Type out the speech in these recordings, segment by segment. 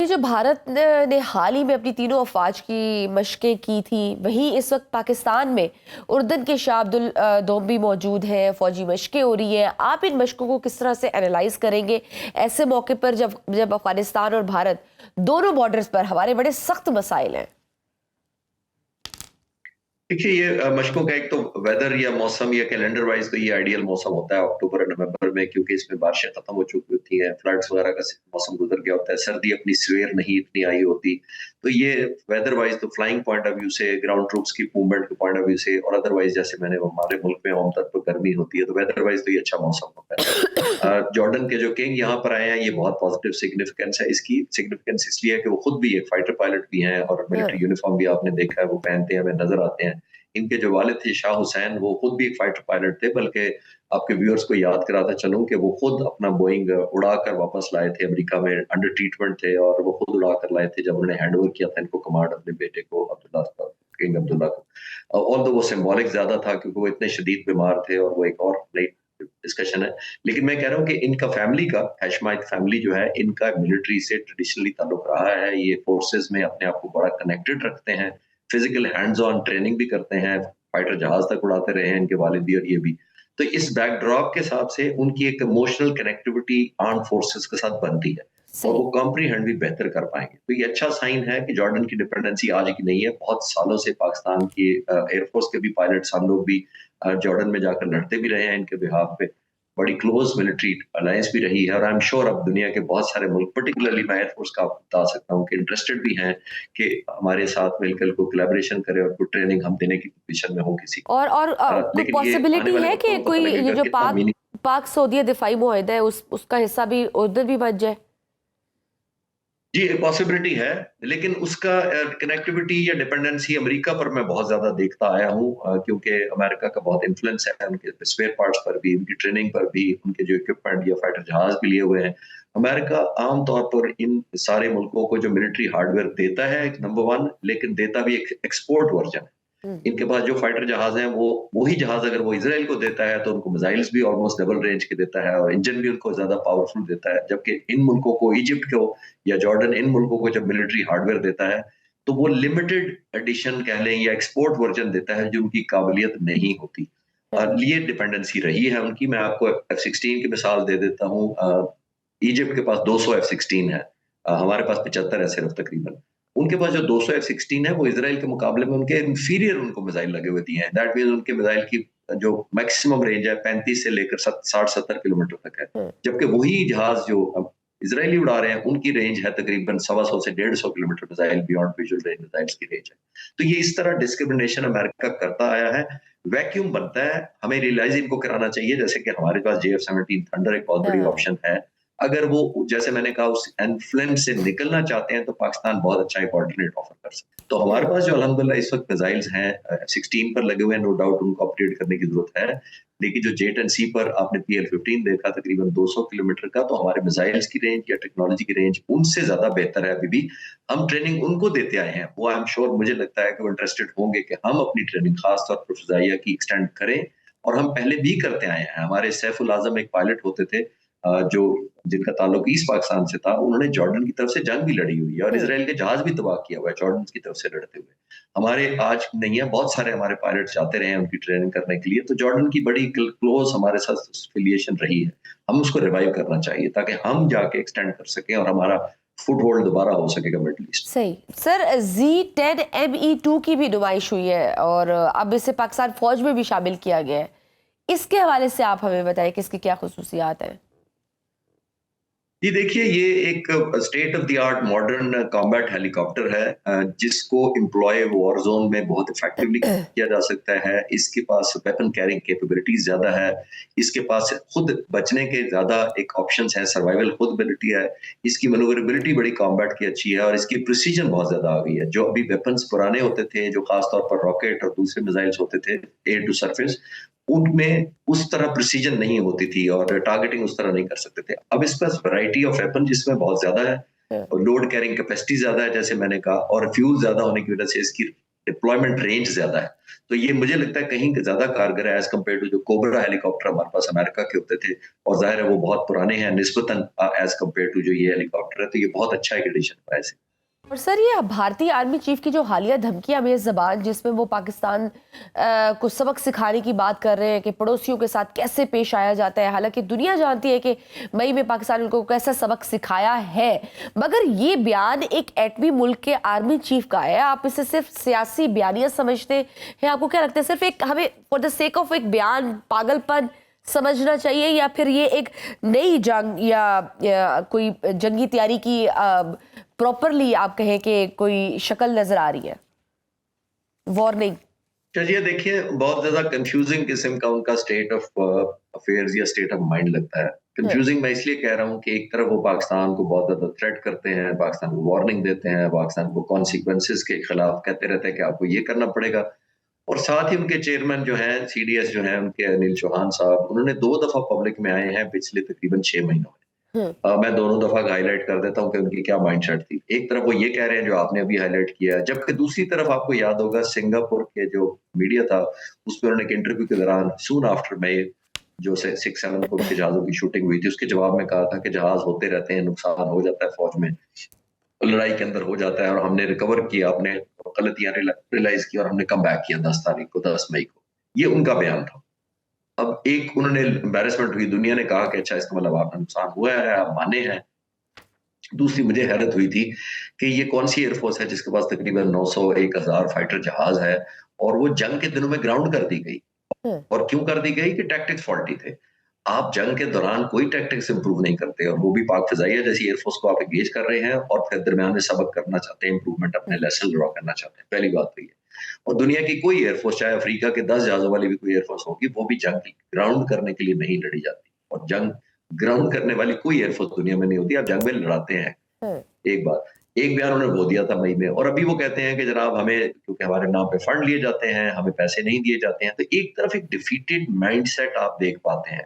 जो भारत ने हाल ही में अपनी तीनों अफवाज की मशकें की थी, वहीं इस वक्त पाकिस्तान में उर्दन के शाह अब्दुल दोम भी मौजूद हैं, फौजी मशकें हो रही हैं। आप इन मशकों को किस तरह से एनालाइज करेंगे ऐसे मौके पर जब जब अफगानिस्तान और भारत दोनों बॉर्डर्स पर हमारे बड़े सख्त मसाइल हैं? देखिए ये मशकों का एक तो वेदर या मौसम या कैलेंडर वाइज तो ये आइडियल मौसम होता है अक्टूबर और नवंबर में, क्योंकि इसमें बारिशें खत्म हो चुकी होती हैं, फ्लड्स वगैरह का मौसम गुजर गया होता है, सर्दी अपनी सवेर नहीं इतनी आई होती। तो ये वेदर वाइज तो फ्लाइंग पॉइंट ऑफ व्यू से, ग्राउंड ट्रूप्स की मूवमेंट के पॉइंट ऑफ व्यू से, और अदरवाइज जैसे मैंने हमारे मुल्क में आमतौर पर गर्मी होती है, तो वेदर वाइज तो ये अच्छा मौसम होता है। जॉर्डन के जो किंग यहाँ पर आए हैं, ये बहुत पॉजिटिव सिग्निफिकेंस है। इसकी सिग्निफिकेंस इसलिए है कि वो खुद भी एक फाइटर पायलट भी हैं और हाँ। मिलिट्री यूनिफॉर्म भी आपने देखा है वो पहनते हैं, हमें नजर आते हैं। इनके जो वालिद थे शाह हुसैन, वो खुद भी एक फाइटर पायलट थे, बल्कि आपके व्यूअर्स को याद कराता चलूं कि वो खुद अपना बोइंग उड़ाकर वापस लाए थे। अमेरिका में अंडर ट्रीटमेंट थे और वो खुद उड़ाकर लाए थे जब उन्होंने हैंड ओवर किया था इनको कमांड अपने बेटे को, अब्दुल्ला को, किंग अब्दुल्ला को। ऑल दो वो सिंबॉलिक ज्यादा था क्योंकि वो इतने शदीद बीमार थे, और वो एक और नई डिस्कशन है। लेकिन मैं कह रहा हूँ कि इनका फैमिली का, हैशमाइट फैमिली जो है, इनका मिलिट्री से ट्रेडिशनली ताल्लुक रहा है। ये फोर्सेस में अपने आप को बड़ा कनेक्टेड रखते हैं, फिजिकल हैंड्स ऑन ट्रेनिंग भी करते हैं, फाइटर जहाज तक उड़ाते रहे हैं इनके वालिद भी और ये भी। तो इस बैकड्रॉप के हिसाब से उनकी एक इमोशनल कनेक्टिविटी आर्म फोर्सेस के साथ बनती है और सही। वो कॉम्प्रीहेंड भी बेहतर कर पाएंगे। तो ये अच्छा साइन है कि जॉर्डन की डिपेंडेंसी आज की नहीं है। बहुत सालों से पाकिस्तान की एयरफोर्स के भी पायलट्स हम लोग भी जॉर्डन में जाकर लड़ते भी रहे हैं इनके बिहाफ पे। बड़ी क्लोज मिलिट्री अलायंस भी रही है, और आई एम श्योर अब दुनिया के बहुत सारे मुल्क, पर्टिकुलरली मैं एयरफोर्स का आपको बता सकता हूँ कि इंटरेस्टेड भी हैं कि हमारे साथ मिलकर को कोलैबोरेशन करे और कोई ट्रेनिंग हम देने की पोजीशन में हो किसी को। और कोई लेकिन ये आने पॉसिबिलिटी वाले है वक्तों कि में पता कोई ये लगेगा जो कितना मीनिंग। पाक सऊदी दिफाई मुआहदा है उसका हिस्सा भी उधर भी बच जाए? जी, एक पॉसिबिलिटी है, लेकिन उसका कनेक्टिविटी या डिपेंडेंसी अमेरिका पर मैं बहुत ज्यादा देखता आया हूँ, क्योंकि अमेरिका का बहुत इन्फ्लुएंस है उनके स्पेयर पार्ट्स पर भी, उनकी ट्रेनिंग पर भी, उनके जो इक्विपमेंट या फाइटर जहाज भी लिए हुए हैं। अमेरिका आमतौर पर इन सारे मुल्कों को जो मिलिट्री हार्डवेयर देता है, नंबर वन, लेकिन देता भी एक एक्सपोर्ट वर्जन है। हम्म। इनके पास जो फाइटर जहाज हैं, वो वही जहाज अगर वो इजराइल को देता है तो उनको मिसाइल्स भी ऑलमोस्ट डबल रेंज के देता है और इंजन भी उनको ज्यादा पावरफुल देता है। जबकि इन मुल्कों को, इजिप्ट को या जॉर्डन, इन मुल्कों को जब मिलिट्री हार्डवेयर देता है तो वो लिमिटेड एडिशन कह लें या एक्सपोर्ट वर्जन देता है जो उनकी काबिलियत नहीं होती। ये डिपेंडेंसी रही है उनकी। मैं आपको F-16 की मिसाल दे देता हूँ। इजिप्ट के पास 200 F-16 है, हमारे पास 75 है सिर्फ तकरीबन। उनके पास जो 200 F-16 है वो इसराइल के मुकाबले में उनके इंफीरियर उनको मिसाइल लगे हुए दिए हैं। दैट मींस उनके मिसाइल की जो मैक्सिमम रेंज है 35 से लेकर 60-70 किलोमीटर तक है। हम्म। जबकि वही जहाज जो अब इजरायली उड़ा रहे हैं उनकी रेंज है तकरीबन 125 से 150 kilometre missile beyond visual range missiles की रेंज है। तो ये इस तरह डिस्क्रिमिनेशन अमेरिका करता आया है। वैक्यूम बनता है, हमें रियलाइज इनको कराना चाहिए, जैसे कि हमारे पास JF-17 थंडर एक बहुत बड़ी हाँ। ऑप्शन है। अगर वो, जैसे मैंने कहा, उस इन्फ्लुएंस से निकलना चाहते हैं तो पाकिस्तान बहुत अच्छा एक ऑल्टरनेट ऑफर कर सकता है। तो हमारे हम्म। पास जो अल्हम्दुलिल्लाह इस वक्त मिसाइल्स हैं F-16 पर लगे हुए हैं, नो डाउट उनको अपग्रेड करने की जरूरत है। लेकिन जो J-10C पर आपने PL-15 देखा तकरीबन 200 किलोमीटर का, तो हमारे मिसाइल्स की रेंज या टेक्नोलॉजी की रेंज उनसे ज्यादा बेहतर है। अभी भी हम ट्रेनिंग उनको देते आए हैं। वो आई एम श्योर, मुझे लगता है कि वो इंटरेस्टेड होंगे कि हम अपनी ट्रेनिंग खासतौर पर फिजाइया की एक्सटेंड करें, और हम पहले भी करते आए हैं। हमारे सैफुल आजम एक पायलट होते थे जो जिनका ताल्लुक ईस्ट पाकिस्तान से था, उन्होंने जॉर्डन की तरफ से जंग भी लड़ी हुई है और हम्म। इसराइल के जहाज भी तबाह किया हुआ है जॉर्डन की तरफ से लड़ते हुए। हमारे आज नहीं है, बहुत सारे हमारे पायलट जाते रहे हैं उनकी ट्रेनिंग करने के लिए। तो जॉर्डन की बड़ी क्लोज हमारे साथ एफिलिएशन रही है। हम उसको रिवाइव करना चाहिए ताकि हम जाके एक्सटेंड कर सकें और हमारा फुट होल्ड दोबारा हो सकेगा मिडल ईस्ट। सही। सर, Z-10ME2 की भी नुमाइश हुई है और अब इसे पाकिस्तान फौज में भी शामिल किया गया है। इसके हवाले से आप हमें बताएं कि इसकी क्या खुसूसियात हैं? जी देखिए, ये एक state of the art modern combat helicopter है, जिसको एम्प्लॉय वॉर जोन में बहुत इफेक्टिवली किया जा सकता है। इसके पास वेपन कैरिंग कैपेबिलिटीज ज्यादा है, इसके पास खुद बचने के ज्यादा एक ऑप्शंस हैं, सर्वाइवल खुद एबिलिटी है, इसकी मनोवरेबिलिटी बड़ी कॉम्बैट की अच्छी है, और इसकी प्रिसीजन बहुत ज्यादा आ गई है। जो अभी वेपन्स पुराने होते थे, जो खासतौर पर रॉकेट और दूसरे मिसाइल्स होते थे एयर टू सरफेस, उनमें उस तरह प्रिसीजन नहीं होती थी और टारगेटिंग उस तरह नहीं कर सकते थे। अब इस पास वैरायटी ऑफ वेपन जिसमें बहुत ज्यादा है, और लोड कैरिंग कैपेसिटी ज्यादा है जैसे मैंने कहा, और फ्यूल ज्यादा होने की वजह से इसकी डिप्लॉयमेंट रेंज ज्यादा है। तो ये मुझे लगता है कहीं ज्यादा कारगर है एज कम्पेयर टू जो कोबरा हेलीकॉप्टर हमारे पास अमेरिका के होते थे, और जाहिर है वो बहुत पुराने हैं निस्बतन एज कम्पेयर टू जो ये हेलीकॉप्टर है, तो ये बहुत अच्छा एक एडिशन हुआ है। और सर ये भारतीय आर्मी चीफ की जो हालिया धमकियां में जबान जिसमें वो पाकिस्तान को सबक सिखाने की बात कर रहे हैं कि पड़ोसियों के साथ कैसे पेश आया जाता है, हालांकि दुनिया जानती है कि मई में पाकिस्तान उनको कैसा सबक सिखाया है, मगर ये बयान एक एटमी मुल्क के आर्मी चीफ का है। आप इसे सिर्फ सियासी बयानिया समझते हैं? आपको क्या लगता है सिर्फ एक हमें फॉर द सेक ऑफ एक बयान पागलपन समझना चाहिए, या फिर ये एक नई जंग या कोई जंगी तैयारी की प्रॉपरली आप कहें कि कोई शक्ल नजर आ रही है, वार्निंग? चलिए देखिए, बहुत ज्यादा कंफ्यूजिंग किस्म का उनका स्टेट ऑफ अफेयर्स या स्टेट ऑफ माइंड लगता है। कंफ्यूजिंग मैं इसलिए कह रहा हूँ कि एक तरफ वो पाकिस्तान को बहुत ज्यादा थ्रेट करते हैं, पाकिस्तान को वार्निंग देते हैं, पाकिस्तान को कॉन्सिक्वेंसेस के खिलाफ कहते रहते हैं कि आपको ये करना पड़ेगा, और साथ ही उनके चेयरमैन जो हैं सीडीएस जो हैं उनके अनिल चौहान साहब, उन्होंने 2 दफा पब्लिक में आए हैं पिछले तकरीबन 6 महीनों में। मैं दोनों दफा हाईलाइट कर देता हूँ कि उनकी क्या माइंडसेट थी। एक तरफ वो ये कह रहे हैं जो आपने अभी हाईलाइट किया है, जबकि दूसरी तरफ आपको याद होगा सिंगापुर के जो मीडिया था उसमें उन्होंने एक इंटरव्यू के दौरान सून आफ्टर मई जो 6-7 को उनके जहाजों की शूटिंग हुई थी, उसके जवाब में कहा था कि जहाज होते रहते हैं, नुकसान हो जाता है फौज में, लड़ाई के अंदर हो जाता है, और हमने रिकवर किया, अपने गलतियां रियलाइज की और हमने कम बैक किया 10 तारीख को, 10 मई को। ये उनका बयान था। अब एक उन्होंने एम्बेरसमेंट हुई, दुनिया ने कहा कि अच्छा इसका मतलब आपका नुकसान हुआ है, आप माने हैं। दूसरी मुझे हैरत हुई थी कि ये कौन सी एयरफोर्स है जिसके पास तकरीबन 900 1000 फाइटर जहाज है, और वो जंग के दिनों में ग्राउंड कर दी गई। और क्यों कर दी गई? कि टैक्टिक्स फॉल्टी थे। आप जंग के दौरान कोई टैक्टिक्स इंप्रूव नहीं करते, और वो भी पाक फिजाइया जैसी एयरफोर्स को आप एंगेज कर रहे हैं और फिर दरमियान में सबक करना चाहते हैं, इंप्रूवमेंट अपने लेसन ड्रॉ करना चाहते हैं। पहली बात तो ये। और दुनिया की कोई एयरफोर्स, चाहे अफ्रीका के 10 जहाजों वाली भी कोई एयरफोर्स होगी, वो भी जंग ग्राउंड करने के लिए नहीं लड़ी जाती, और जंग ग्राउंड करने वाली कोई एयरफोर्स दुनिया में नहीं होती, आप जंग में लड़ाते हैं। एक बात, एक बयान उन्होंने वो दिया था मई में, और अभी वो कहते हैं कि जनाब हमें क्योंकि हमारे नाम पे फंड लिए जाते हैं, हमें पैसे नहीं दिए जाते हैं। तो एक तरफ एक डिफीटेड माइंडसेट आप देख पाते हैं,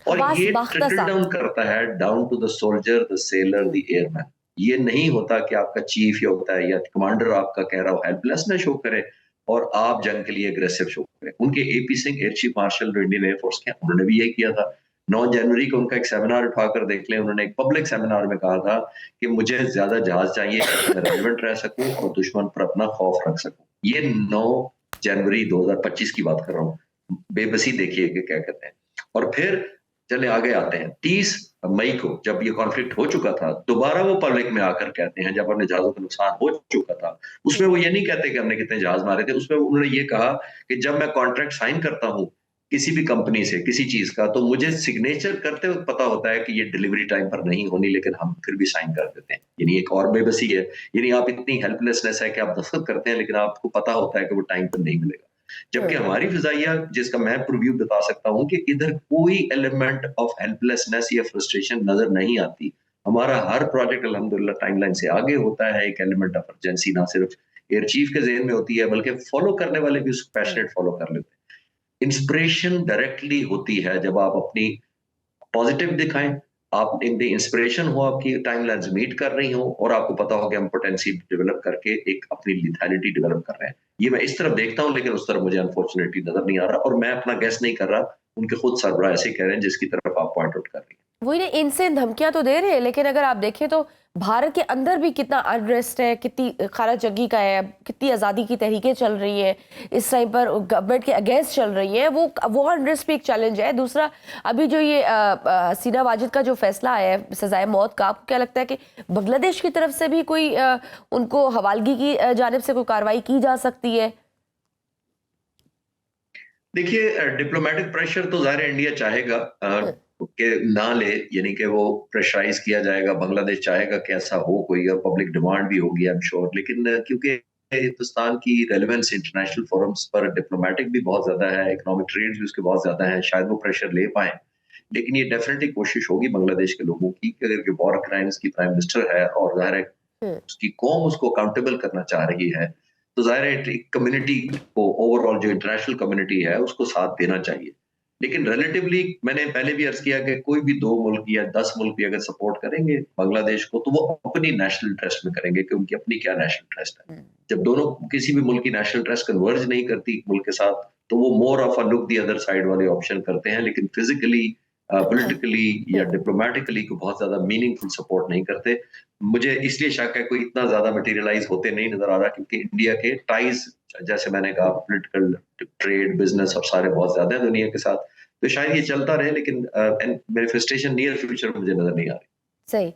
और ये ट्रिकल डाउन करता है down to the soldier, the sailor, the airman. ये नहीं होता कि आपका चीफ या होता है या कमांडर आपका कह रहा हो हेल्पलेसनेस शो करे और आप जंग के लिए एग्रेसिव शो करें। उनके AP Singh air chief marshal जो इंडियन एयरफोर्स के, उन्होंने भी यही किया था। 9 जनवरी को उनका एक सेमिनार उठाकर देख लें, उन्होंने एक पब्लिक सेमिनार में कहा था कि मुझे ज्यादा जहाज चाहिए कि मैं रेलेवेंट रह सकूं और दुश्मन पर अपना खौफ रख सकूं। ये 9 जनवरी 2025 की बात कर रहा हूं। बेबसी देखिए कि क्या कहते हैं। और फिर चले आगे आते हैं 30 मई को, जब ये कॉन्फ्लिक्ट हो चुका था, दोबारा वो पब्लिक में आकर कहते हैं, जब अपने जहाजों का नुकसान हो चुका था, उसमें वो ये नहीं कहते कि हमने कितने जहाज मारे थे, उसमें उन्होंने ये कहा कि जब मैं कॉन्ट्रैक्ट साइन करता हूं किसी भी कंपनी से किसी चीज का, तो मुझे सिग्नेचर करते वक्त पता होता है कि ये डिलीवरी टाइम पर नहीं होनी, लेकिन हम फिर भी साइन कर देते हैं। यानी एक और बेबसी है, यानी आप इतनी हेल्पलेसनेस है कि आप दस्तखत करते हैं लेकिन आपको पता होता है कि वो टाइम पर नहीं मिलेगा। जबकि हमारी फिजाइया, जिसका मैं प्रीव्यू बता सकता हूं कि इधर कोई एलिमेंट ऑफ हेल्पलेसनेस या फ्रस्ट्रेशन नजर नहीं आती। हमारा हर प्रोजेक्ट अल्हम्दुलिल्लाह टाइमलाइन से आगे होता है। एक एलिमेंट ऑफ अर्जेंसी ना सिर्फ एयर चीफ के ज़हन में होती है, बल्कि फॉलो करने वाले भी उसको पैशनेट फॉलो कर लेते हैं। इंस्पिरेशन डायरेक्टली होती है जब आप अपनी पॉजिटिव दिखाएं, आप एक इंस्पिरेशन हो, आपकी टाइमलाइंस मीट कर रही हो, और आपको पता हो कि हम पोटेंसी डेवलप करके एक अपनी लिथैलिटी डेवलप कर रहे हैं। ये मैं इस तरफ देखता हूं, लेकिन उस तरफ मुझे अनफॉर्चुनेटली नजर नहीं आ रहा, और मैं अपना गैस नहीं कर रहा, उनके खुद सरबराह ऐसे कह रहे हैं जिसकी तरफ आप पॉइंट आउट कर रही हैं। वही ना, इनसे धमकियां तो दे रहे हैं, लेकिन अगर आप देखें तो भारत के अंदर भी कितना अनरेस्ट है, कितनी खारा जंगी का है, कितनी आज़ादी की तहरीकें चल रही हैं इस टाइम पर, गवर्नमेंट के अगेंस्ट चल रही हैं। वो अनरेस्ट भी एक चैलेंज है। दूसरा, अभी जो ये हसीना वाजिद का जो फैसला आया है सजाए मौत का, आपको क्या लगता है कि बांग्लादेश की तरफ से भी कोई उनको हवालगी की जानिब से कोई कार्रवाई की जा सकती है? देखिए, डिप्लोमेटिक प्रेशर तो ज़ाहिर है इंडिया चाहेगा कि ना ले, यानी कि वो प्रेशराइज किया जाएगा। बांग्लादेश चाहेगा कि ऐसा हो कोई, और पब्लिक डिमांड भी होगी आई एम श्योर। लेकिन क्योंकि हिंदुस्तान की रेलेवेंस इंटरनेशनल फोरम्स पर डिप्लोमेटिक भी बहुत ज्यादा है, इकोनॉमिक ट्रेड भी उसके बहुत ज्यादा है, शायद वो प्रेशर ले पाए। लेकिन ये डेफिनेटली कोशिश होगी बांग्लादेश के लोगों की कि अगर वॉर क्राइम्स की प्राइम मिनिस्टर है और ज़ाहिर है उसकी कौम उसको अकाउंटेबल करना चाह रही है, तो ज़ाहिर है कम्युनिटी को, ओवरऑल जो इंटरनेशनल कम्युनिटी है उसको साथ देना चाहिए। लेकिन रिलेटिवली मैंने पहले भी अर्ज किया कि कोई भी 2 मुल्क या 10 मुल्क भी अगर सपोर्ट करेंगे बांग्लादेश को, तो वो अपनी नेशनल इंटरेस्ट में करेंगे कि उनकी अपनी क्या नेशनल इंटरेस्ट है। हम्म, जब दोनों किसी भी मुल्क की नेशनल इंटरेस्ट कन्वर्ज नहीं करती एक मुल्क के साथ, तो वो more of a look the other side वाले ऑप्शन करते हैं, लेकिन फिजिकली पॉलिटिकली या हम्म, डिप्लोमेटिकली को बहुत ज्यादा मीनिंगफुल सपोर्ट नहीं करते। मुझे इसलिए शक है कोई इतना ज्यादा मटेरियलाइज होते नहीं नजर आ रहा, क्योंकि इंडिया के टाइज, जैसे मैंने कहा, पॉलिटिकल, ट्रेड, बिजनेस और सारे बहुत ज्यादा है दुनिया के साथ। तो शायद ये चलता रहे, लेकिन मैनिफेस्टेशन नियर फ्यूचर मुझे नजर नहीं आ रही। सही।